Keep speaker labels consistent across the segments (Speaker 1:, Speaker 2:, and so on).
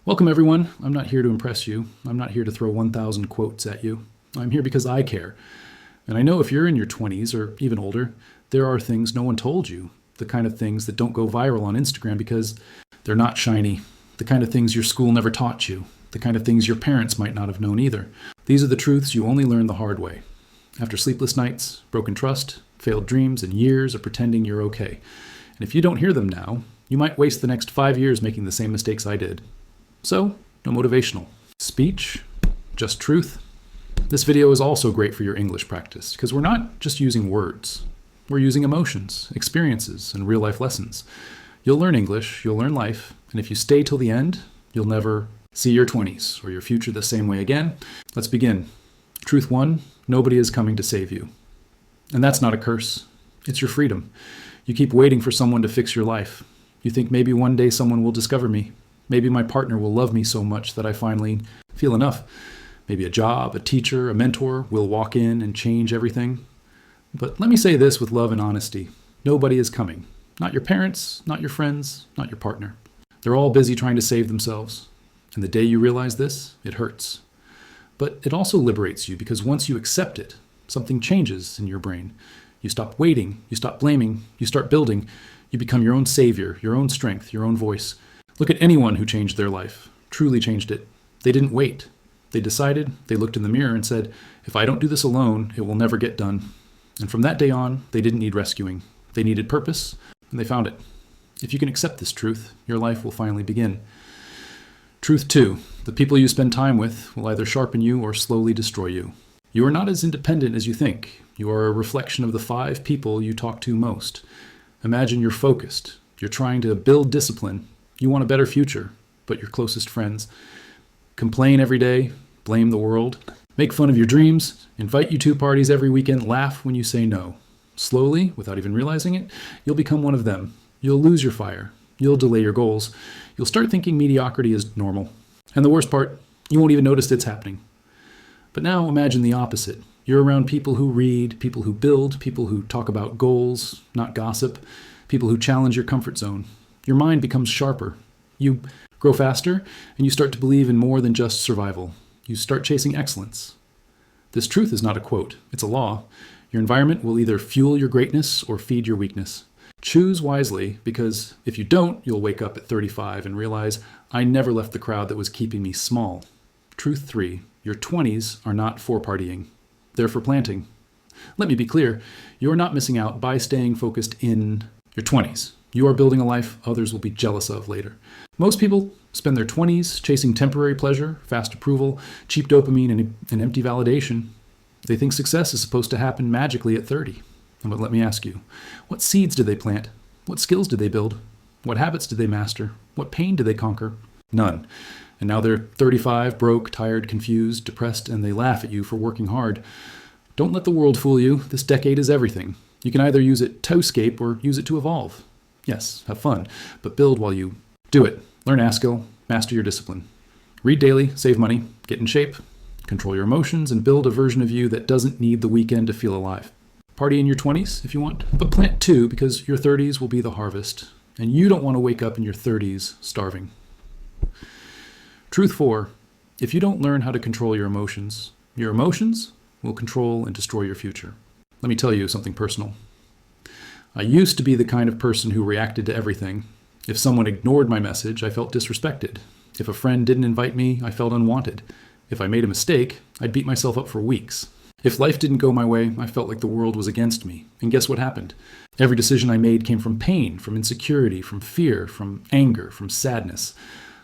Speaker 1: Welcome, everyone. I'm not here to impress you. I'm not here to throw 1,000 quotes at you. I'm here because I care. And I know if you're in your 20s or even older, there are things no one told you, the kind of things that don't go viral on Instagram because they're not shiny, the kind of things your school never taught you, the kind of things your parents might not have known either. These are the truths you only learn the hard way. After sleepless nights, broken trust, failed dreams, and years of pretending you're okay. And if you don't hear them now, you might waste the next 5 years making the same mistakes I did. So, no motivational speech, just truth. This video is also great for your English practice because we're not just using words. We're using emotions, experiences, and real-life lessons. You'll learn English, you'll learn life, and if you stay till the end, you'll never see your 20s or your future the same way again. Let's begin. Truth 1, nobody is coming to save you. And that's not a curse. It's your freedom. You keep waiting for someone to fix your life. You think maybe one day someone will discover me. Maybe my partner will love me so much that I finally feel enough. Maybe a job, a teacher, a mentor will walk in and change everything. But let me say this with love and honesty. Nobody is coming. Not your parents, not your friends, not your partner. They're all busy trying to save themselves. And the day you realize this, it hurts. But it also liberates you because once you accept it, something changes in your brain. You stop waiting, you stop blaming, you start building. You become your own savior, your own strength, your own voice. Look at anyone who changed their life, truly changed it. They didn't wait. They decided, they looked in the mirror and said, if I don't do this alone, it will never get done. And from that day on, they didn't need rescuing. They needed purpose, and they found it. If you can accept this truth, your life will finally begin. Truth 2, the people you spend time with will either sharpen you or slowly destroy you. You are not as independent as you think. You are a reflection of the 5 people you talk to most. Imagine you're focused. You're trying to build discipline. You want a better future, but your closest friends complain every day, blame the world, make fun of your dreams, invite you to parties every weekend, laugh when you say no. Slowly, without even realizing it, you'll become one of them. You'll lose your fire. You'll delay your goals. You'll start thinking mediocrity is normal. And the worst part, you won't even notice it's happening. But now imagine the opposite. You're around people who read, people who build, people who talk about goals, not gossip, people who challenge your comfort zone. Your mind becomes sharper. You grow faster, and you start to believe in more than just survival. You start chasing excellence. This truth is not a quote. It's a law. Your environment will either fuel your greatness or feed your weakness. Choose wisely, because if you don't, you'll wake up at 35 and realize, I never left the crowd that was keeping me small. Truth 3, your 20s are not for partying. They're for planting. Let me be clear. You're not missing out by staying focused in your 20s. You are building a life others will be jealous of later. Most people spend their 20s chasing temporary pleasure, fast approval, cheap dopamine, and empty validation. They think success is supposed to happen magically at 30. But let me ask you, what seeds did they plant? What skills did they build? What habits did they master? What pain did they conquer? None. And now they're 35, broke, tired, confused, depressed, and they laugh at you for working hard. Don't let the world fool you. This decade is everything. You can either use it to escape or use it to evolve. Yes, have fun, but build while you do it. Learn ASCII, master your discipline. Read daily, save money, get in shape, control your emotions, and build a version of you that doesn't need the weekend to feel alive. Party in your 20s if you want, but plant too because your 30s will be the harvest, and you don't want to wake up in your 30s starving. Truth 4, if you don't learn how to control your emotions will control and destroy your future. Let me tell you something personal. I used to be the kind of person who reacted to everything. If someone ignored my message, I felt disrespected. If a friend didn't invite me, I felt unwanted. If I made a mistake, I'd beat myself up for weeks. If life didn't go my way, I felt like the world was against me. And guess what happened? Every decision I made came from pain, from insecurity, from fear, from anger, from sadness.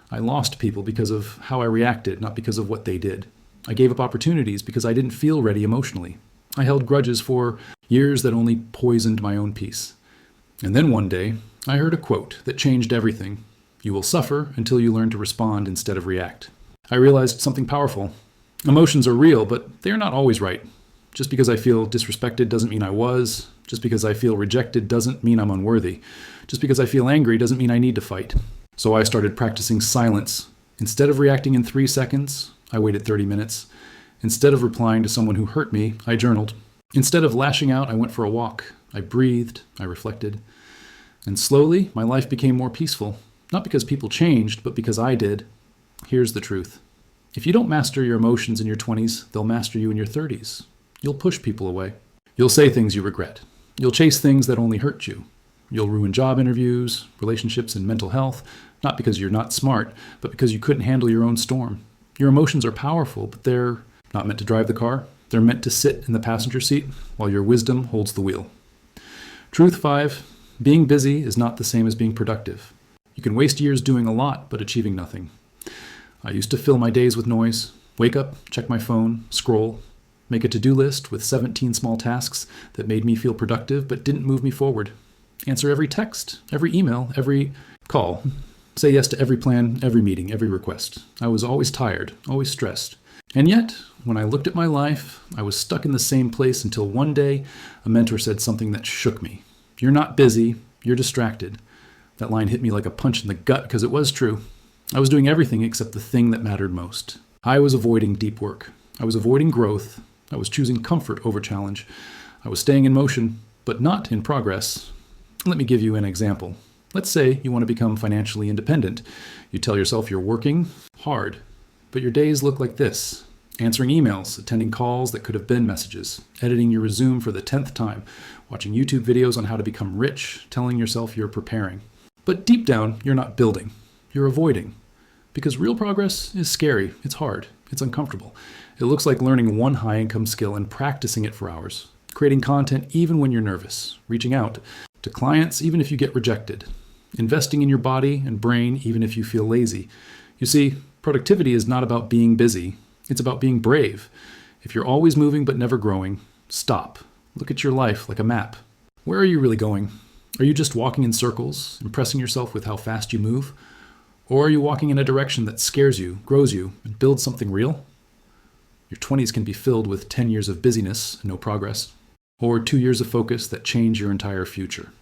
Speaker 1: I lost people because of how I reacted, not because of what they did. I gave up opportunities because I didn't feel ready emotionally. I held grudges for years that only poisoned my own peace. And then one day, I heard a quote that changed everything. You will suffer until you learn to respond instead of react. I realized something powerful. Emotions are real, but they are not always right. Just because I feel disrespected doesn't mean I was. Just because I feel rejected doesn't mean I'm unworthy. Just because I feel angry doesn't mean I need to fight. So I started practicing silence. Instead of reacting in 3 seconds, I waited 30 minutes. Instead of replying to someone who hurt me, I journaled. Instead of lashing out, I went for a walk. I breathed, I reflected. And slowly, my life became more peaceful. Not because people changed, but because I did. Here's the truth. If you don't master your emotions in your 20s, they'll master you in your 30s. You'll push people away. You'll say things you regret. You'll chase things that only hurt you. You'll ruin job interviews, relationships, and mental health, not because you're not smart, but because you couldn't handle your own storm. Your emotions are powerful, but they're not meant to drive the car. They're meant to sit in the passenger seat while your wisdom holds the wheel. Truth 5, being busy is not the same as being productive. You can waste years doing a lot, but achieving nothing. I used to fill my days with noise, wake up, check my phone, scroll, make a to-do list with 17 small tasks that made me feel productive but didn't move me forward. Answer every text, every email, every call. Say yes to every plan, every meeting, every request. I was always tired, always stressed. And yet, when I looked at my life, I was stuck in the same place until one day a mentor said something that shook me. You're not busy, you're distracted. That line hit me like a punch in the gut because it was true. I was doing everything except the thing that mattered most. I was avoiding deep work. I was avoiding growth. I was choosing comfort over challenge. I was staying in motion, but not in progress. Let me give you an example. Let's say you want to become financially independent. You tell yourself you're working hard, but your days look like this. Answering emails, attending calls that could have been messages, editing your resume for the 10th time, watching YouTube videos on how to become rich, telling yourself you're preparing. But deep down, you're not building. You're avoiding. Because real progress is scary, it's hard, it's uncomfortable. It looks like learning one high-income skill and practicing it for hours, creating content even when you're nervous, reaching out to clients even if you get rejected, investing in your body and brain even if you feel lazy. You see, productivity is not about being busy, it's about being brave. If you're always moving but never growing, stop. Look at your life like a map. Where are you really going? Are you just walking in circles, impressing yourself with how fast you move? Or are you walking in a direction that scares you, grows you, and builds something real? Your 20s can be filled with 10 years of busyness and no progress, or 2 years of focus that change your entire future.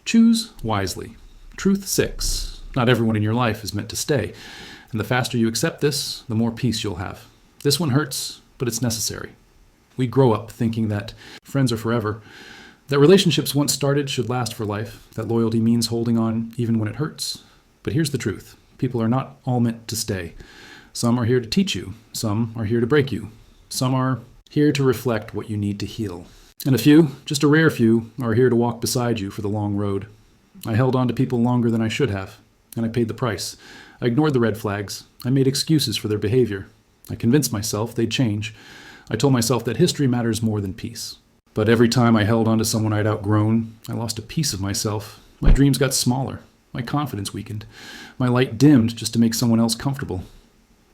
Speaker 1: Choose wisely. Truth 6. Not everyone in your life is meant to stay, and the faster you accept this, the more peace you'll have. This one hurts, but it's necessary. We grow up thinking that friends are forever, that relationships once started should last for life, that loyalty means holding on even when it hurts. But here's the truth. People are not all meant to stay. Some are here to teach you. Some are here to break you. Some are here to reflect what you need to heal. And a few, just a rare few, are here to walk beside you for the long road. I held on to people longer than I should have, and I paid the price. I ignored the red flags. I made excuses for their behavior. I convinced myself they'd change. I told myself that history matters more than peace. But every time I held on to someone I'd outgrown, I lost a piece of myself. My dreams got smaller. My confidence weakened. My light dimmed just to make someone else comfortable.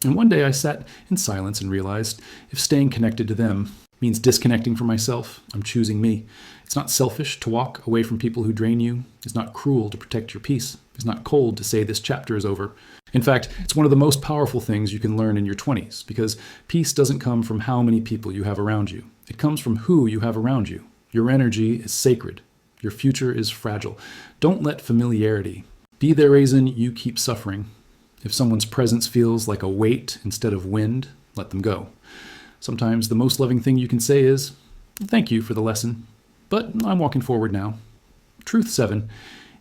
Speaker 1: And one day I sat in silence and realized if staying connected to them means disconnecting from myself, I'm choosing me. It's not selfish to walk away from people who drain you. It's not cruel to protect your peace. It's not cold to say this chapter is over. In fact, it's one of the most powerful things you can learn in your 20s, because peace doesn't come from how many people you have around you. It comes from who you have around you. Your energy is sacred. Your future is fragile. Don't let familiarity be the reason you keep suffering. If someone's presence feels like a weight instead of wind, let them go. Sometimes the most loving thing you can say is, thank you for the lesson, but I'm walking forward now. Truth 7.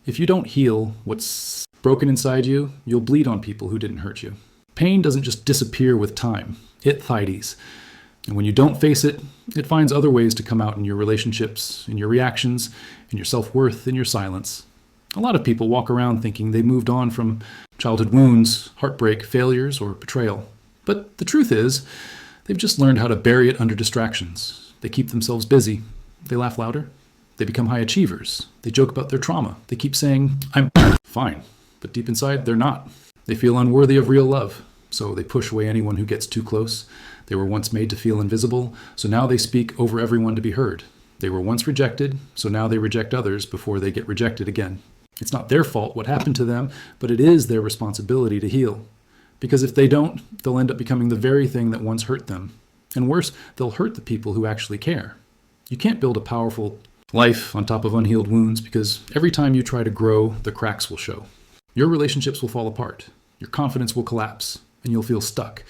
Speaker 1: If you don't heal what's broken inside you, you'll bleed on people who didn't hurt you. Pain doesn't just disappear with time. It thides. And when you don't face it, it finds other ways to come out in your relationships, in your reactions, in your self-worth, in your silence. A lot of people walk around thinking they moved on from childhood wounds, heartbreak, failures, or betrayal. But the truth is, they've just learned how to bury it under distractions. They keep themselves busy. They laugh louder. They become high achievers. They joke about their trauma. They keep saying, I'm fine. But deep inside, they're not. They feel unworthy of real love, so they push away anyone who gets too close. They were once made to feel invisible, so now they speak over everyone to be heard. They were once rejected, so now they reject others before they get rejected again. It's not their fault what happened to them, but it is their responsibility to heal. Because if they don't, they'll end up becoming the very thing that once hurt them. And worse, they'll hurt the people who actually care. You can't build a powerful life on top of unhealed wounds, because every time you try to grow, the cracks will show. Your relationships will fall apart. Your confidence will collapse, and you'll feel stuck.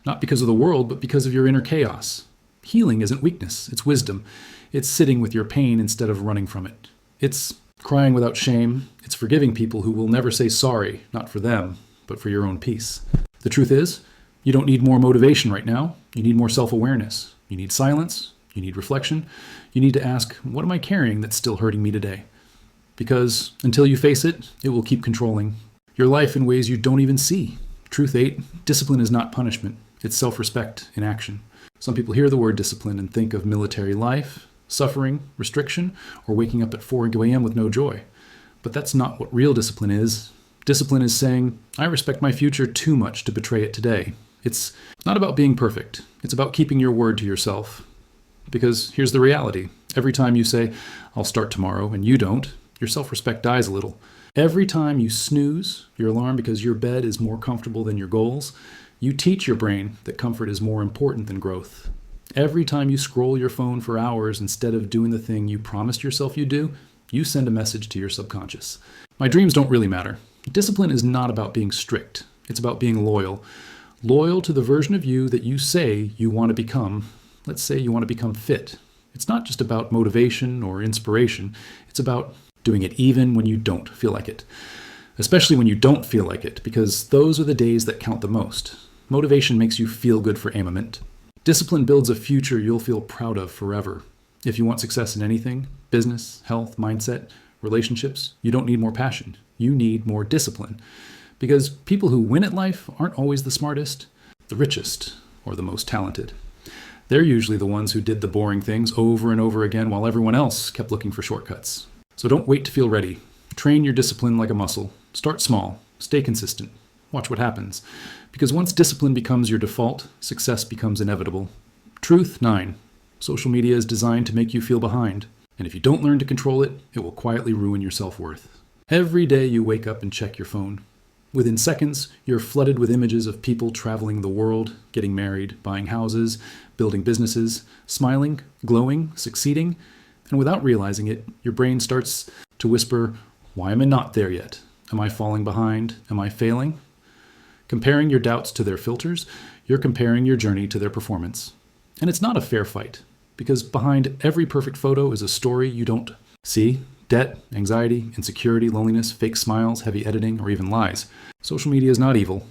Speaker 1: Not because of the world, but because of your inner chaos. Healing isn't weakness, it's wisdom. It's sitting with your pain instead of running from it. It's crying without shame. It's forgiving people who will never say sorry, not for them, but for your own peace. The truth is, you don't need more motivation right now. You need more self-awareness. You need silence. You need reflection. You need to ask, what am I carrying that's still hurting me today? Because until you face it, it will keep controlling your life in ways you don't even see. Truth 8, discipline is not punishment. It's self-respect in action. Some people hear the word discipline and think of military life, suffering, restriction, or waking up at 4 a.m. with no joy. But that's not what real discipline is. Discipline is saying, I respect my future too much to betray it today. It's not about being perfect. It's about keeping your word to yourself. Because here's the reality. Every time you say, I'll start tomorrow, and you don't, your self-respect dies a little. Every time you snooze your alarm because your bed is more comfortable than your goals, you teach your brain that comfort is more important than growth. Every time you scroll your phone for hours instead of doing the thing you promised yourself you'd do, you send a message to your subconscious. My dreams don't really matter. Discipline is not about being strict. It's about being loyal. Loyal to the version of you that you say you want to become. Let's say you want to become fit. It's not just about motivation or inspiration. It's about doing it even when you don't feel like it. Especially when you don't feel like it, because those are the days that count the most. Motivation makes you feel good for a moment. Discipline builds a future you'll feel proud of forever. If you want success in anything, business, health, mindset, relationships, you don't need more passion. You need more discipline. Because people who win at life aren't always the smartest, the richest, or the most talented. They're usually the ones who did the boring things over and over again while everyone else kept looking for shortcuts. So don't wait to feel ready. Train your discipline like a muscle. Start small. Stay consistent. Watch what happens. Because once discipline becomes your default, success becomes inevitable. Truth 9. Social media is designed to make you feel behind. And if you don't learn to control it, it will quietly ruin your self-worth. Every day you wake up and check your phone. Within seconds, you're flooded with images of people traveling the world, getting married, buying houses, building businesses, smiling, glowing, succeeding. And without realizing it, your brain starts to whisper, why am I not there yet? Am I falling behind? Am I failing? Comparing your doubts to their filters, you're comparing your journey to their performance. And it's not a fair fight, because behind every perfect photo is a story you don't see. Debt, anxiety, insecurity, loneliness, fake smiles, heavy editing, or even lies. Social media is not evil,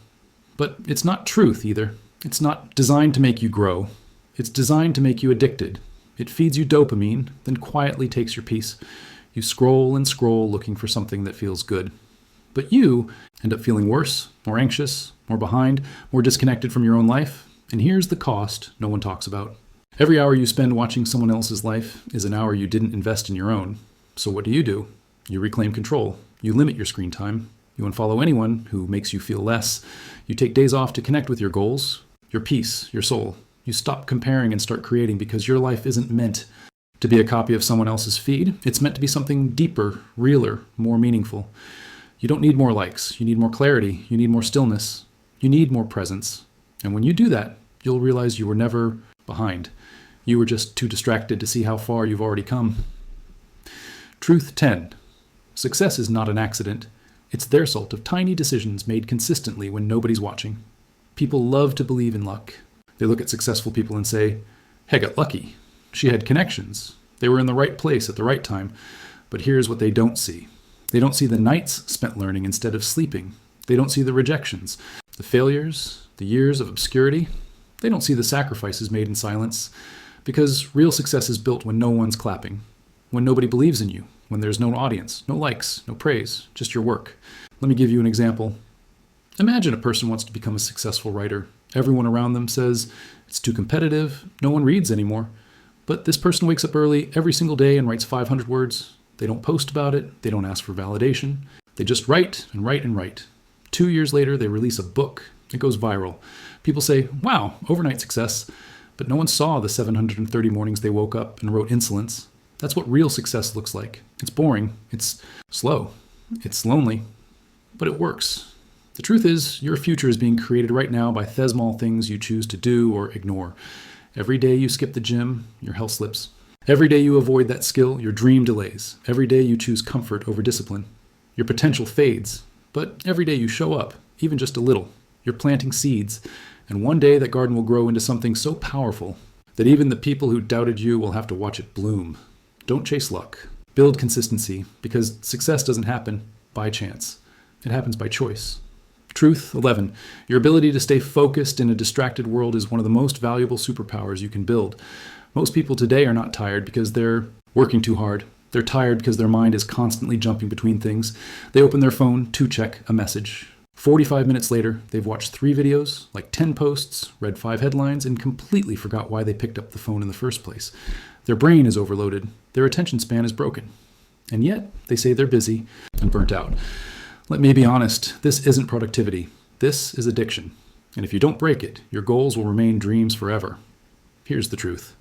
Speaker 1: but it's not truth either. It's not designed to make you grow. It's designed to make you addicted. It feeds you dopamine, then quietly takes your peace. You scroll and scroll looking for something that feels good. But you end up feeling worse, more anxious, more behind, more disconnected from your own life. And here's the cost no one talks about. Every hour you spend watching someone else's life is an hour you didn't invest in your own. So what do? You reclaim control. You limit your screen time. You unfollow anyone who makes you feel less. You take days off to connect with your goals, your peace, your soul. You stop comparing and start creating because your life isn't meant to be a copy of someone else's feed. It's meant to be something deeper, realer, more meaningful. You don't need more likes. You need more clarity. You need more stillness. You need more presence. And when you do that, you'll realize you were never behind. You were just too distracted to see how far you've already come. Truth 10. Success is not an accident. It's the result of tiny decisions made consistently when nobody's watching. People love to believe in luck. They look at successful people and say, hey, I got lucky. She had connections. They were in the right place at the right time. But here's what they don't see. They don't see the nights spent learning instead of sleeping. They don't see the rejections, the failures, the years of obscurity. They don't see the sacrifices made in silence. Because real success is built when no one's clapping, when nobody believes in you, when there's no audience, no likes, no praise, just your work. Let me give you an example. Imagine a person wants to become a successful writer. Everyone around them says it's too competitive, no one reads anymore. But this person wakes up early every single day and writes 500 words. They don't post about it, they don't ask for validation. They just write and write and write. 2 years later, they release a book. It goes viral. People say, wow, overnight success. But no one saw the 730 mornings they woke up and wrote insolence. That's what real success looks like. It's boring. It's slow. It's lonely. But it works. The truth is, your future is being created right now by small things you choose to do or ignore. Every day you skip the gym, your health slips. Every day you avoid that skill, your dream delays. Every day you choose comfort over discipline. Your potential fades. But every day you show up, even just a little. You're planting seeds. And one day that garden will grow into something so powerful that even the people who doubted you will have to watch it bloom. Don't chase luck. Build consistency, because success doesn't happen by chance. It happens by choice. Truth 11. Your ability to stay focused in a distracted world is one of the most valuable superpowers you can build. Most people today are not tired because they're working too hard. They're tired because their mind is constantly jumping between things. They open their phone to check a message. 45 minutes later, they've watched 3 videos, like 10 posts, read 5 headlines, and completely forgot why they picked up the phone in the first place. Their brain is overloaded. Their attention span is broken. And yet, they say they're busy and burnt out. Let me be honest, this isn't productivity. This is addiction. And if you don't break it, your goals will remain dreams forever. Here's the truth.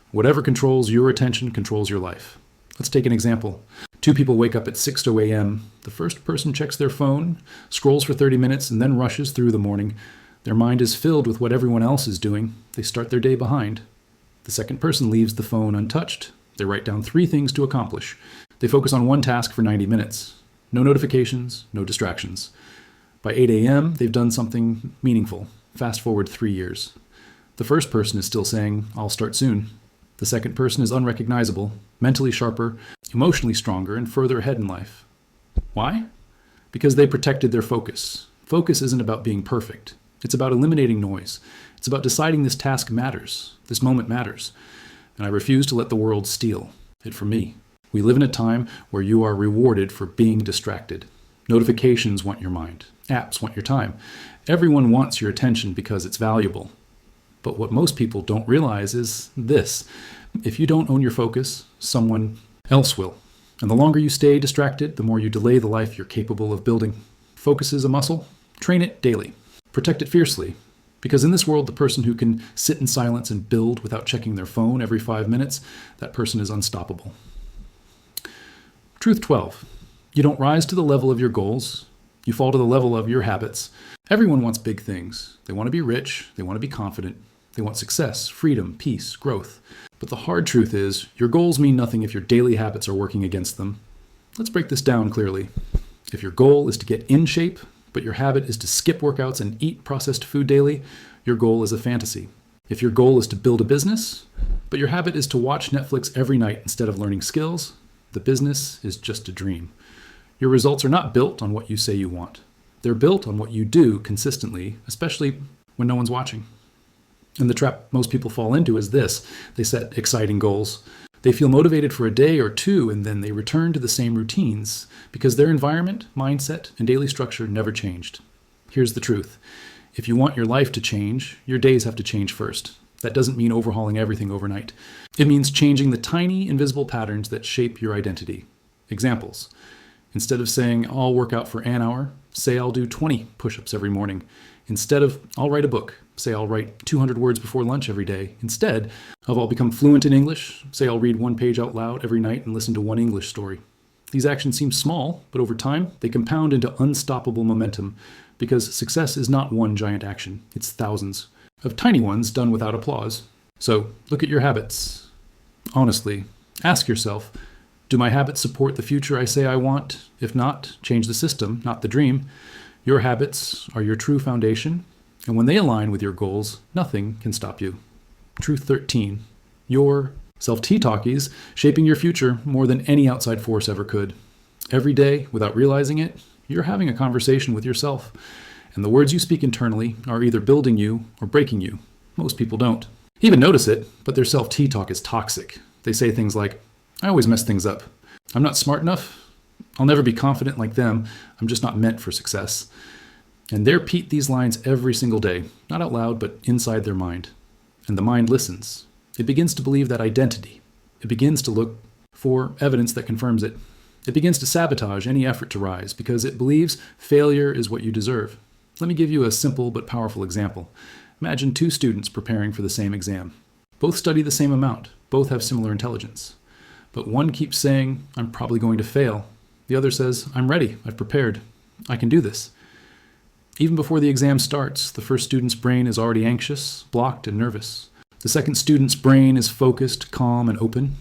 Speaker 1: Whatever controls your attention controls your life. Let's take an example. 2 people wake up at 6:00 a.m. The first person checks their phone, scrolls for 30 minutes, and then rushes through the morning. Their mind is filled with what everyone else is doing. They start their day behind. The second person leaves the phone untouched. They write down 3 things to accomplish. They focus on one task for 90 minutes. No notifications, no distractions. By 8 a.m., they've done something meaningful. Fast forward 3 years. The first person is still saying, "I'll start soon." The second person is unrecognizable, mentally sharper, emotionally stronger, and further ahead in life. Why? Because they protected their focus. Focus isn't about being perfect. It's about eliminating noise. It's about deciding this task matters, this moment matters. And I refuse to let the world steal it from me. We live in a time where you are rewarded for being distracted. Notifications want your mind. Apps want your time. Everyone wants your attention because it's valuable. But what most people don't realize is this. If you don't own your focus, someone else will. And the longer you stay distracted, the more you delay the life you're capable of building. Focus is a muscle. Train it daily. Protect it fiercely. Because in this world, the person who can sit in silence and build without checking their phone every 5 minutes, that person is unstoppable. Truth 12. You don't rise to the level of your goals. You fall to the level of your habits. Everyone wants big things. They want to be rich. They want to be confident. They want success, freedom, peace, growth. But the hard truth is, your goals mean nothing if your daily habits are working against them. Let's break this down clearly. If your goal is to get in shape, but your habit is to skip workouts and eat processed food daily, your goal is a fantasy. If your goal is to build a business, but your habit is to watch Netflix every night instead of learning skills, the business is just a dream. Your results are not built on what you say you want. They're built on what you do consistently, especially when no one's watching. And the trap most people fall into is this. They set exciting goals. They feel motivated for a day or 2, and then they return to the same routines because their environment, mindset, and daily structure never changed. Here's the truth. If you want your life to change, your days have to change first. That doesn't mean overhauling everything overnight. It means changing the tiny, invisible patterns that shape your identity. Examples. Instead of saying, "I'll work out for an hour," say, "I'll do 20 push-ups every morning." Instead of, "I'll write a book," say, "I'll write 200 words before lunch every day." Instead of, "I'll become fluent in English," say, "I'll read 1 page out loud every night and listen to 1 English story." These actions seem small, but over time, they compound into unstoppable momentum because success is not one giant action. It's thousands of tiny ones done without applause. So look at your habits. Honestly, ask yourself, do my habits support the future I say I want? If not, change the system, not the dream. Your habits are your true foundation, and when they align with your goals, nothing can stop you. Truth 13. Your self-talk is shaping your future more than any outside force ever could. Every day, without realizing it, you're having a conversation with yourself, and the words you speak internally are either building you or breaking you. Most people don't even notice it, but their self-talk is toxic. They say things like, "I always mess things up. I'm not smart enough. I'll never be confident like them. I'm just not meant for success." And they repeat these lines every single day, not out loud, but inside their mind. And the mind listens. It begins to believe that identity. It begins to look for evidence that confirms it. It begins to sabotage any effort to rise because it believes failure is what you deserve. Let me give you a simple but powerful example. Imagine 2 students preparing for the same exam. Both study the same amount. Both have similar intelligence. But one keeps saying, "I'm probably going to fail." The other says, "I'm ready. I've prepared. I can do this." Even before the exam starts, the first student's brain is already anxious, blocked, and nervous. The second student's brain is focused, calm, and open.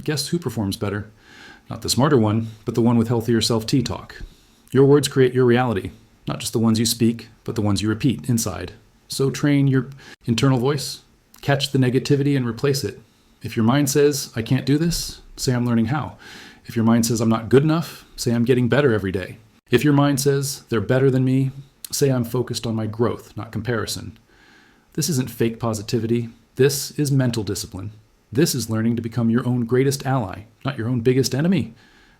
Speaker 1: Guess who performs better? Not the smarter one, but the one with healthier self-talk. Your words create your reality, not just the ones you speak, but the ones you repeat inside. So train your internal voice, catch the negativity, and replace it. If your mind says, "I can't do this," say, "I'm learning how." If your mind says, "I'm not good enough," say, "I'm getting better every day." If your mind says, "They're better than me," Say I'm focused on my growth, not comparison. This isn't fake positivity. This is mental discipline. This is learning to become your own greatest ally, not your own biggest enemy.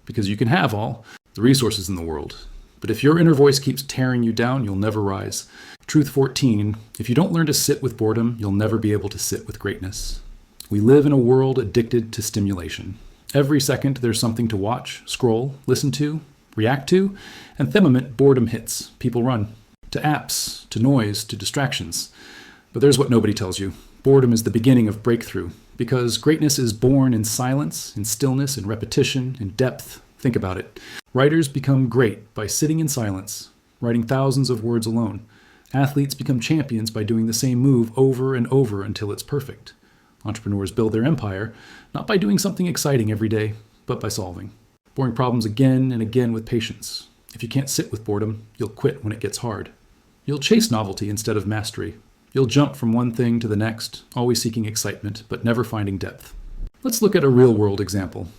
Speaker 1: Because you can have all the resources in the world. But if your inner voice keeps tearing you down, you'll never rise. Truth 14, if you don't learn to sit with boredom, you'll never be able to sit with greatness. We live in a world addicted to stimulation. Every second there's something to watch, scroll, listen to, react to, and the moment boredom hits, people run. To apps, to noise, to distractions. But there's what nobody tells you. Boredom is the beginning of breakthrough, because greatness is born in silence, in stillness, in repetition, in depth. Think about it. Writers become great by sitting in silence, writing thousands of words alone. Athletes become champions by doing the same move over and over until it's perfect. Entrepreneurs build their empire, not by doing something exciting every day, but by solving boring problems again and again with patience. If you can't sit with boredom, you'll quit when it gets hard. You'll chase novelty instead of mastery. You'll jump from one thing to the next, always seeking excitement, but never finding depth. Let's look at a real-world example.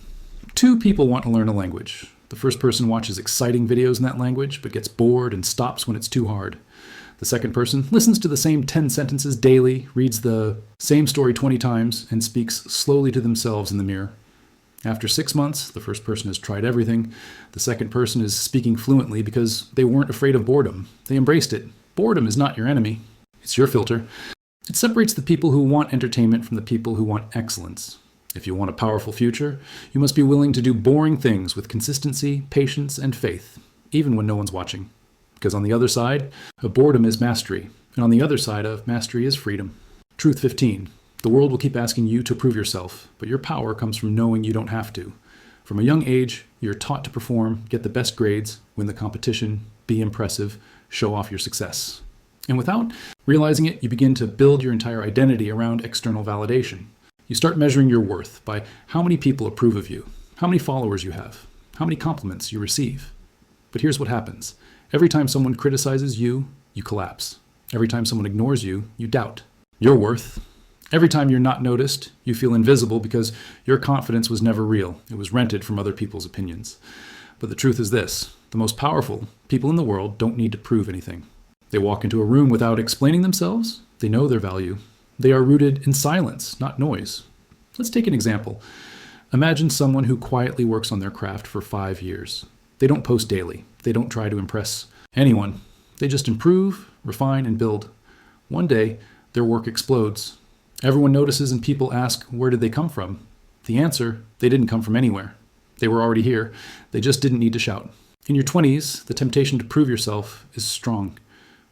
Speaker 1: Two people want to learn a language. The first person watches exciting videos in that language, but gets bored and stops when it's too hard. The second person listens to the same 10 sentences daily, reads the same story 20 times, and speaks slowly to themselves in the mirror. After 6 months, the first person has tried everything. The second person is speaking fluently because they weren't afraid of boredom. They embraced it. Boredom is not your enemy. It's your filter. It separates the people who want entertainment from the people who want excellence. If you want a powerful future, you must be willing to do boring things with consistency, patience, and faith, even when no one's watching. Because on the other side of boredom is mastery, and on the other side of mastery is freedom. Truth 15. The world will keep asking you to prove yourself, but your power comes from knowing you don't have to. From a young age, you're taught to perform, get the best grades, win the competition, be impressive, show off your success. And without realizing it, you begin to build your entire identity around external validation. You start measuring your worth by how many people approve of you, how many followers you have, how many compliments you receive. But here's what happens. Every time someone criticizes you, you collapse. Every time someone ignores you, you doubt your worth. Every time you're not noticed, you feel invisible because your confidence was never real. It was rented from other people's opinions. But the truth is this. The most powerful people in the world don't need to prove anything. They walk into a room without explaining themselves. They know their value. They are rooted in silence, not noise. Let's take an example. Imagine someone who quietly works on their craft for 5 years. They don't post daily. They don't try to impress anyone. They just improve, refine, and build. One day, their work explodes. Everyone notices and people ask, where did they come from? The answer, they didn't come from anywhere. They were already here. They just didn't need to shout. In your 20s, the temptation to prove yourself is strong.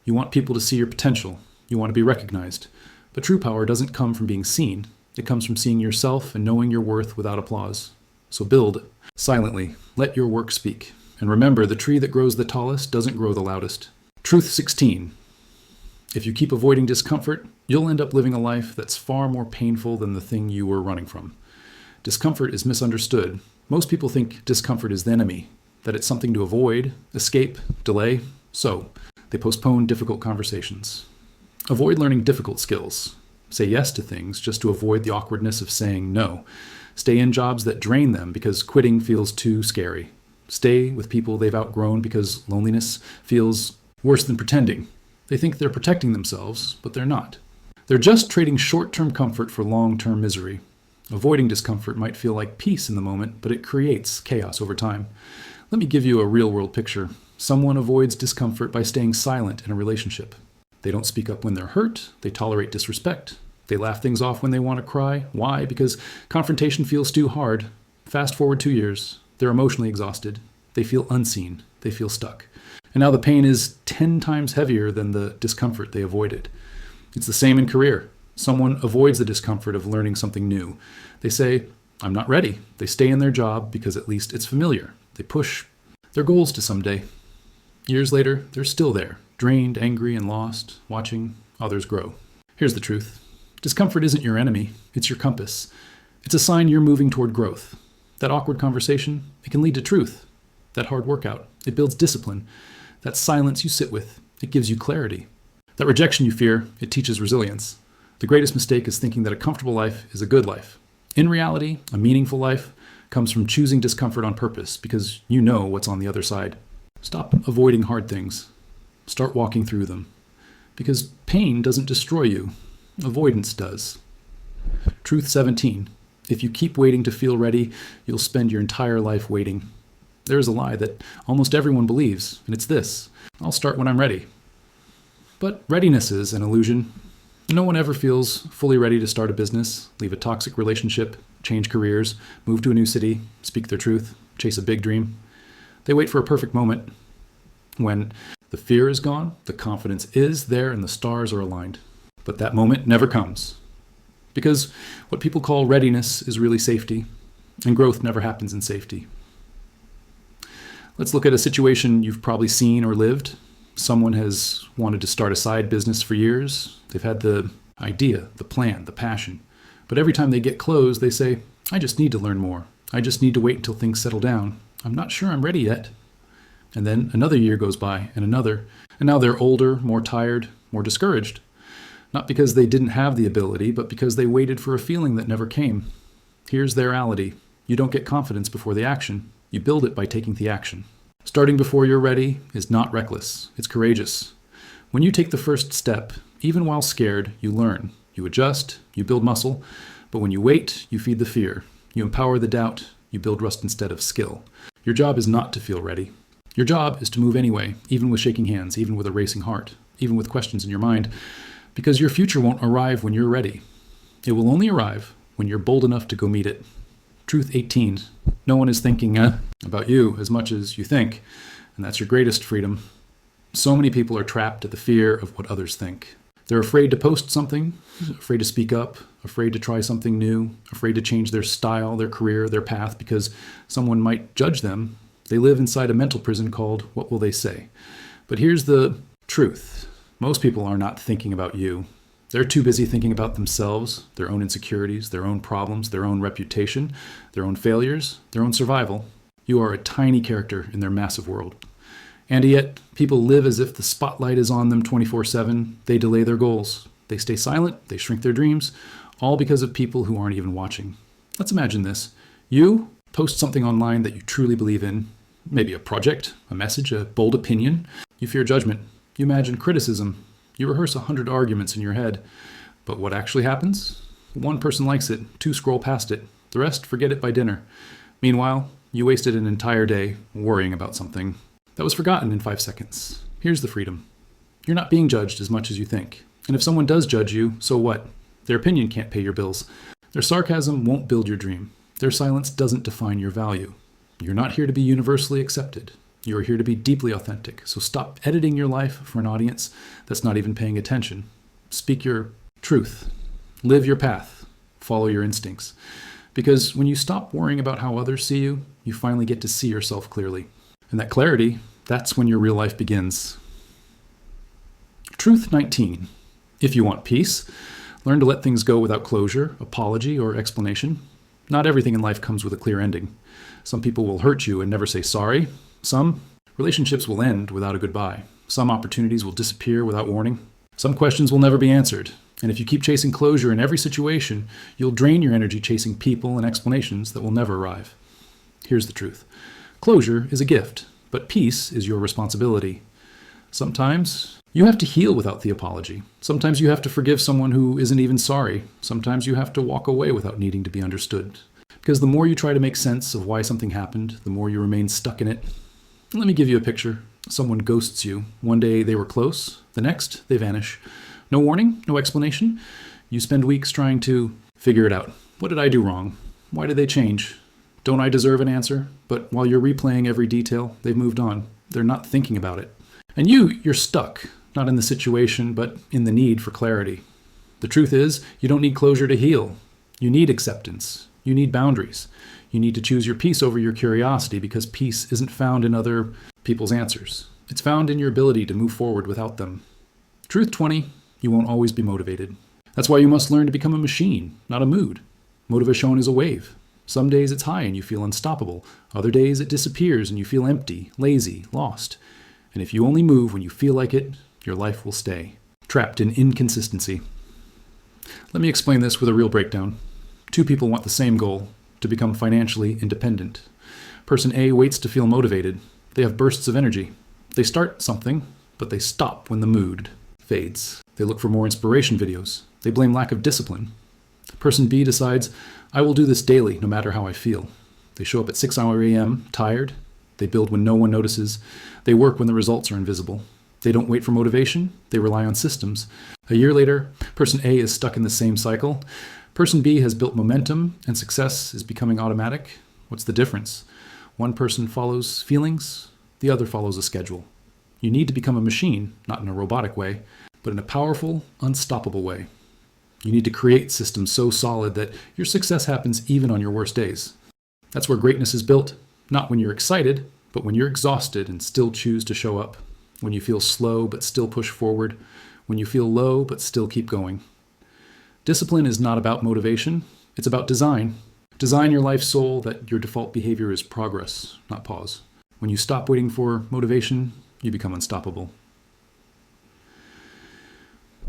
Speaker 1: You want people to see your potential. You want to be recognized. But true power doesn't come from being seen. It comes from seeing yourself and knowing your worth without applause. So build silently. Let your work speak. And remember, the tree that grows the tallest doesn't grow the loudest. Truth 16. If you keep avoiding discomfort, you'll end up living a life that's far more painful than the thing you were running from. Discomfort is misunderstood. Most people think discomfort is the enemy, that it's something to avoid, escape, delay. So, they postpone difficult conversations. Avoid learning difficult skills. Say yes to things just to avoid the awkwardness of saying no. Stay in jobs that drain them because quitting feels too scary. Stay with people they've outgrown because loneliness feels worse than pretending. They think they're protecting themselves, but they're not. They're just trading short-term comfort for long-term misery. Avoiding discomfort might feel like peace in the moment, but it creates chaos over time. Let me give you a real-world picture. Someone avoids discomfort by staying silent in a relationship. They don't speak up when they're hurt. They tolerate disrespect. They laugh things off when they want to cry. Why? Because confrontation feels too hard. Fast forward 2 years. They're emotionally exhausted. They feel unseen. They feel stuck. And now the pain is 10 times heavier than the discomfort they avoided. It's the same in career. Someone avoids the discomfort of learning something new. They say, I'm not ready. They stay in their job because at least it's familiar. They push their goals to someday. Years later, they're still there, drained, angry, and lost, watching others grow. Here's the truth. Discomfort isn't your enemy. It's your compass. It's a sign you're moving toward growth. That awkward conversation, it can lead to truth. That hard workout, it builds discipline. That silence you sit with, it gives you clarity. That rejection you fear, it teaches resilience. The greatest mistake is thinking that a comfortable life is a good life. In reality, a meaningful life comes from choosing discomfort on purpose because you know what's on the other side. Stop avoiding hard things. Start walking through them. Because pain doesn't destroy you. Avoidance does. Truth 17. If you keep waiting to feel ready, you'll spend your entire life waiting. There is a lie that almost everyone believes, and it's this: I'll start when I'm ready. But readiness is an illusion. No one ever feels fully ready to start a business, leave a toxic relationship, change careers, move to a new city, speak their truth, chase a big dream. They wait for a perfect moment when the fear is gone, the confidence is there, and the stars are aligned. But that moment never comes. Because what people call readiness is really safety, and growth never happens in safety. Let's look at a situation you've probably seen or lived. Someone has wanted to start a side business for years. They've had the idea, the plan, the passion. But every time they get closed, they say, I just need to learn more. I just need to wait until things settle down. I'm not sure I'm ready yet. And then another year goes by, and another. And now they're older, more tired, more discouraged. Not because they didn't have the ability, but because they waited for a feeling that never came. Here's their reality. You don't get confidence before the action. You build it by taking the action. Starting before you're ready is not reckless. It's courageous. When you take the first step, even while scared, you learn. You adjust, you build muscle. But when you wait, you feed the fear. You empower the doubt. You build rust instead of skill. Your job is not to feel ready. Your job is to move anyway, even with shaking hands, even with a racing heart, even with questions in your mind, because your future won't arrive when you're ready. It will only arrive when you're bold enough to go meet it. Truth 18. No one is thinking about you as much as you think, and that's your greatest freedom. So many people are trapped at the fear of what others think. They're afraid to post something, afraid to speak up, afraid to try something new, afraid to change their style, their career, their path, because someone might judge them. They live inside a mental prison called, what will they say? But here's the truth. Most people are not thinking about you. They're too busy thinking about themselves, their own insecurities, their own problems, their own reputation, their own failures, their own survival. You are a tiny character in their massive world. And yet, people live as if the spotlight is on them 24/7. They delay their goals. They stay silent. They shrink their dreams, all because of people who aren't even watching. Let's imagine this. You post something online that you truly believe in, maybe a project, a message, a bold opinion. You fear judgment. You imagine criticism. You rehearse 100 arguments in your head. But what actually happens? One person likes it, 2 scroll past it, the rest forget it by dinner. Meanwhile, you wasted an entire day worrying about something that was forgotten in 5 seconds. Here's the freedom. You're not being judged as much as you think. And if someone does judge you, so what? Their opinion can't pay your bills. Their sarcasm won't build your dream. Their silence doesn't define your value. You're not here to be universally accepted. You are here to be deeply authentic. So stop editing your life for an audience that's not even paying attention. Speak your truth. Live your path. Follow your instincts. Because when you stop worrying about how others see you, you finally get to see yourself clearly. And that clarity, that's when your real life begins. Truth 19. If you want peace, learn to let things go without closure, apology, or explanation. Not everything in life comes with a clear ending. Some people will hurt you and never say sorry. Some relationships will end without a goodbye. Some opportunities will disappear without warning. Some questions will never be answered. And if you keep chasing closure in every situation, you'll drain your energy chasing people and explanations that will never arrive. Here's the truth. Closure is a gift, but peace is your responsibility. Sometimes you have to heal without the apology. Sometimes you have to forgive someone who isn't even sorry. Sometimes you have to walk away without needing to be understood. Because the more you try to make sense of why something happened, the more you remain stuck in it. Let me give you a picture. Someone ghosts you. One day they were close. The next, they vanish. No warning, no explanation. You spend weeks trying to figure it out. What did I do wrong? Why did they change? Don't I deserve an answer? But while you're replaying every detail, they've moved on. They're not thinking about it. And you're stuck, not in the situation, but in the need for clarity. The truth is, you don't need closure to heal. You need acceptance. You need boundaries. You need to choose your peace over your curiosity because peace isn't found in other people's answers. It's found in your ability to move forward without them. Truth 20, you won't always be motivated. That's why you must learn to become a machine, not a mood. Motivation is a wave. Some days it's high and you feel unstoppable. Other days it disappears and you feel empty, lazy, lost. And if you only move when you feel like it, your life will stay trapped in inconsistency. Let me explain this with a real breakdown. 2 people want the same goal, to become financially independent. Person A waits to feel motivated. They have bursts of energy. They start something, but they stop when the mood fades. They look for more inspiration videos. They blame lack of discipline. Person B decides, I will do this daily, no matter how I feel. They show up at 6 a.m. tired. They build when no one notices. They work when the results are invisible. They don't wait for motivation. They rely on systems. A year later, person A is stuck in the same cycle. Person B has built momentum and success is becoming automatic. What's the difference? One person follows feelings, the other follows a schedule. You need to become a machine, not in a robotic way, but in a powerful, unstoppable way. You need to create systems so solid that your success happens even on your worst days. That's where greatness is built, not when you're excited, but when you're exhausted and still choose to show up. When you feel slow but still push forward. When you feel low but still keep going. Discipline is not about motivation, it's about design. Design your life so that your default behavior is progress, not pause. When you stop waiting for motivation, you become unstoppable.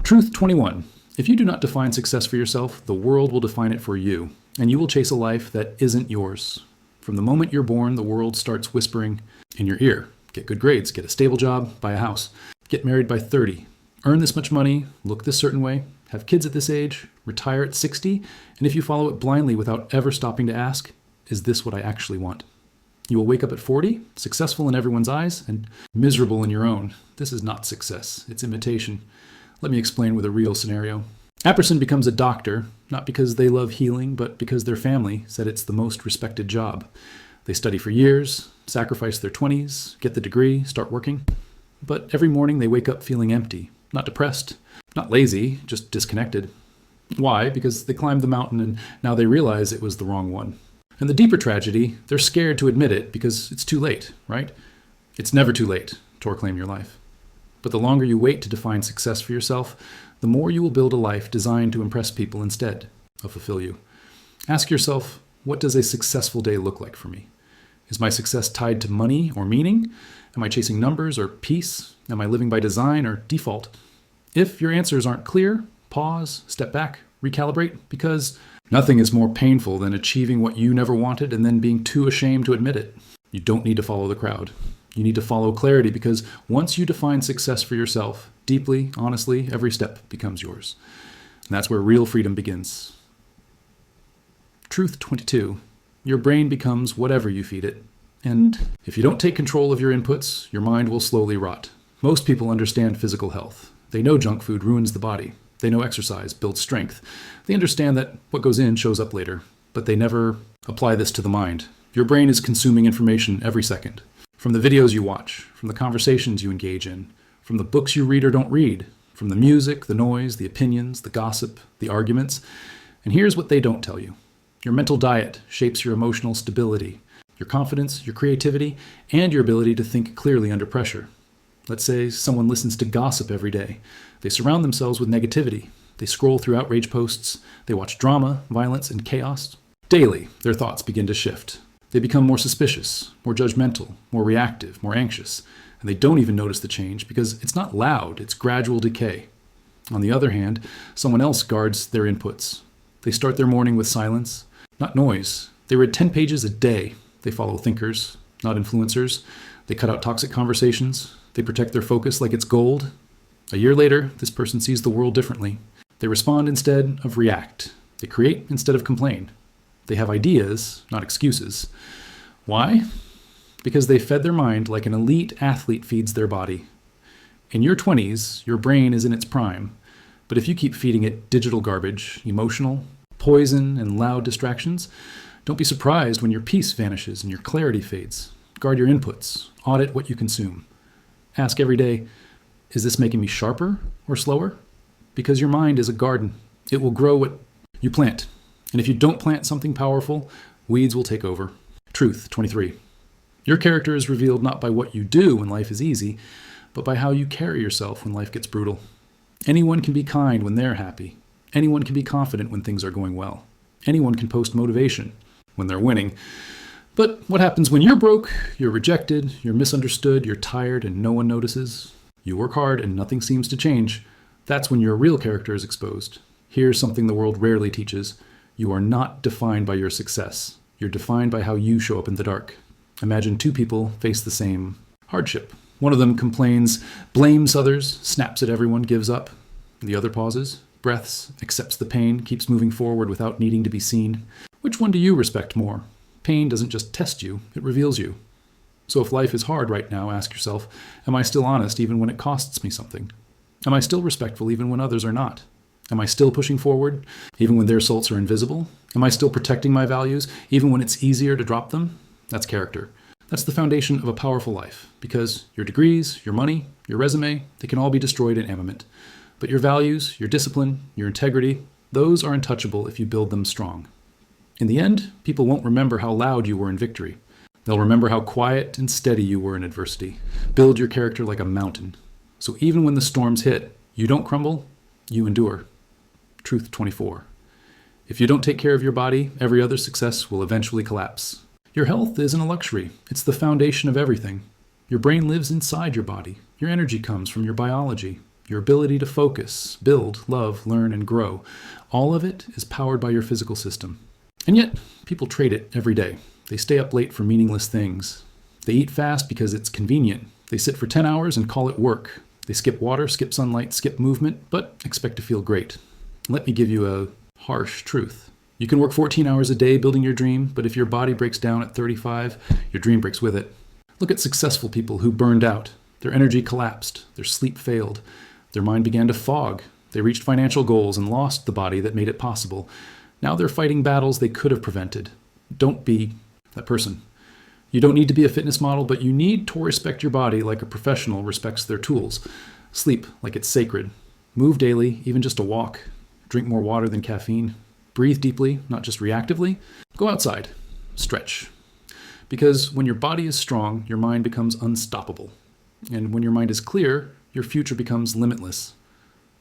Speaker 1: Truth 21. If you do not define success for yourself, the world will define it for you, and you will chase a life that isn't yours. From the moment you're born, the world starts whispering in your ear. Get good grades, get a stable job, buy a house, get married by 30, earn this much money, look this certain way, have kids at this age, retire at 60, and if you follow it blindly without ever stopping to ask, is this what I actually want? You will wake up at 40, successful in everyone's eyes, and miserable in your own. This is not success, it's imitation. Let me explain with a real scenario. A person becomes a doctor, not because they love healing, but because their family said it's the most respected job. They study for years, sacrifice their 20s, get the degree, start working. But every morning they wake up feeling empty, not depressed, not lazy, just disconnected. Why? Because they climbed the mountain and now they realize it was the wrong one. And the deeper tragedy, they're scared to admit it because it's too late, right? It's never too late to reclaim your life. But the longer you wait to define success for yourself, the more you will build a life designed to impress people instead of fulfill you. Ask yourself, what does a successful day look like for me? Is my success tied to money or meaning? Am I chasing numbers or peace? Am I living by design or default? If your answers aren't clear, pause, step back, recalibrate, because nothing is more painful than achieving what you never wanted and then being too ashamed to admit it. You don't need to follow the crowd. You need to follow clarity because once you define success for yourself, deeply, honestly, every step becomes yours. And that's where real freedom begins. Truth 22. Your brain becomes whatever you feed it. And if you don't take control of your inputs, your mind will slowly rot. Most people understand physical health. They know junk food ruins the body. They know exercise builds strength. They understand that what goes in shows up later, but they never apply this to the mind. Your brain is consuming information every second. From the videos you watch, from the conversations you engage in, from the books you read or don't read, from the music, the noise, the opinions, the gossip, the arguments. And here's what they don't tell you. Your mental diet shapes your emotional stability, your confidence, your creativity, and your ability to think clearly under pressure. Let's say someone listens to gossip every day. They surround themselves with negativity. They scroll through outrage posts. They watch drama, violence, and chaos. Daily, their thoughts begin to shift. They become more suspicious, more judgmental, more reactive, more anxious. And they don't even notice the change because it's not loud, it's gradual decay. On the other hand, someone else guards their inputs. They start their morning with silence, not noise. They read 10 pages a day. They follow thinkers, not influencers. They cut out toxic conversations. They protect their focus like it's gold. A year later, this person sees the world differently. They respond instead of react. They create instead of complain. They have ideas, not excuses. Why? Because they fed their mind like an elite athlete feeds their body. In your 20s, your brain is in its prime. But if you keep feeding it digital garbage, emotional, poison, and loud distractions, don't be surprised when your peace vanishes and your clarity fades. Guard your inputs. Audit what you consume. Ask every day, is this making me sharper or slower? Because your mind is a garden. It will grow what you plant. And if you don't plant something powerful, weeds will take over. Truth 23. Your character is revealed not by what you do when life is easy, but by how you carry yourself when life gets brutal. Anyone can be kind when they're happy. Anyone can be confident when things are going well. Anyone can post motivation when they're winning. But what happens when you're broke, you're rejected, you're misunderstood, you're tired, and no one notices? You work hard and nothing seems to change. That's when your real character is exposed. Here's something the world rarely teaches. You are not defined by your success. You're defined by how you show up in the dark. Imagine two people face the same hardship. One of them complains, blames others, snaps at everyone, gives up. The other pauses, breaths, accepts the pain, keeps moving forward without needing to be seen. Which one do you respect more? Pain doesn't just test you, it reveals you. So if life is hard right now, ask yourself, am I still honest even when it costs me something? Am I still respectful even when others are not? Am I still pushing forward even when their salts are invisible? Am I still protecting my values even when it's easier to drop them? That's character. That's the foundation of a powerful life, because your degrees, your money, your resume, they can all be destroyed in a moment. But your values, your discipline, your integrity, those are untouchable if you build them strong. In the end, people won't remember how loud you were in victory. They'll remember how quiet and steady you were in adversity. Build your character like a mountain. So even when the storms hit, you don't crumble, you endure. Truth 24. If you don't take care of your body, every other success will eventually collapse. Your health isn't a luxury. It's the foundation of everything. Your brain lives inside your body. Your energy comes from your biology. Your ability to focus, build, love, learn, and grow. All of it is powered by your physical system. And yet, people trade it every day. They stay up late for meaningless things. They eat fast because it's convenient. They sit for 10 hours and call it work. They skip water, skip sunlight, skip movement, but expect to feel great. Let me give you a harsh truth. You can work 14 hours a day building your dream, but if your body breaks down at 35, your dream breaks with it. Look at successful people who burned out. Their energy collapsed. Their sleep failed. Their mind began to fog. They reached financial goals and lost the body that made it possible. Now they're fighting battles they could have prevented. Don't be that person. You don't need to be a fitness model, but you need to respect your body like a professional respects their tools. Sleep like it's sacred. Move daily, even just a walk. Drink more water than caffeine. Breathe deeply, not just reactively. Go outside. Stretch. Because when your body is strong, your mind becomes unstoppable. And when your mind is clear, your future becomes limitless.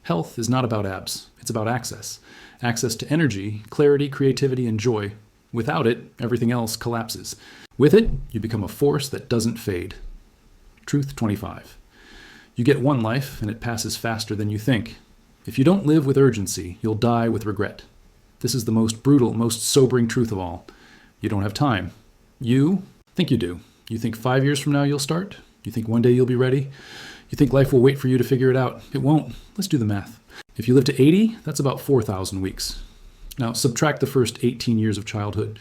Speaker 1: Health is not about abs. It's about access. Access to energy, clarity, creativity, and joy. Without it, everything else collapses. With it, you become a force that doesn't fade. Truth 25. You get one life, and it passes faster than you think. If you don't live with urgency, you'll die with regret. This is the most brutal, most sobering truth of all. You don't have time. You think you do. You think 5 years from now you'll start? You think one day you'll be ready? You think life will wait for you to figure it out? It won't. Let's do the math. If you live to 80, that's about 4,000 weeks. Now, subtract the first 18 years of childhood.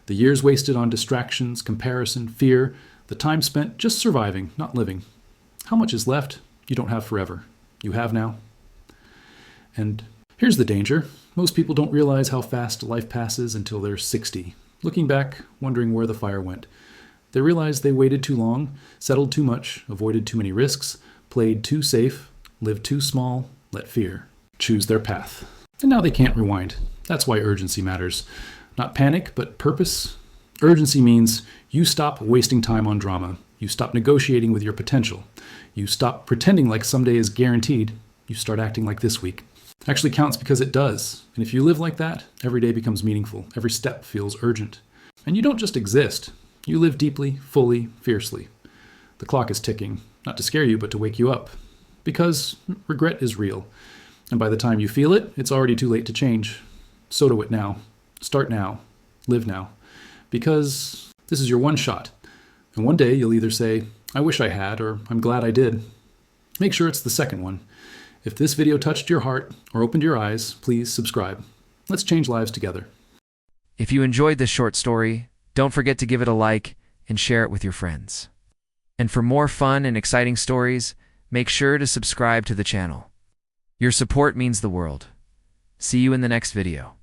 Speaker 1: The years wasted on distractions, comparison, fear, the time spent just surviving, not living. How much is left? You don't have forever. You have now. And here's the danger. Most people don't realize how fast life passes until they're 60. Looking back, wondering where the fire went. They realize they waited too long, settled too much, avoided too many risks, played too safe, lived too small, let fear choose their path. And now they can't rewind. That's why urgency matters. Not panic, but purpose. Urgency means you stop wasting time on drama. You stop negotiating with your potential. You stop pretending like someday is guaranteed. You start acting like this week actually counts because it does. And if you live like that, every day becomes meaningful. Every step feels urgent. And you don't just exist. You live deeply, fully, fiercely. The clock is ticking, not to scare you, but to wake you up. Because regret is real. And by the time you feel it, it's already too late to change. So do it now. Start now. Live now. Because this is your one shot. And one day you'll either say, I wish I had, or I'm glad I did. Make sure it's the second one. If this video touched your heart or opened your eyes, please subscribe. Let's change lives together.
Speaker 2: If you enjoyed this short story, don't forget to give it a like and share it with your friends. And for more fun and exciting stories, make sure to subscribe to the channel. Your support means the world. See you in the next video.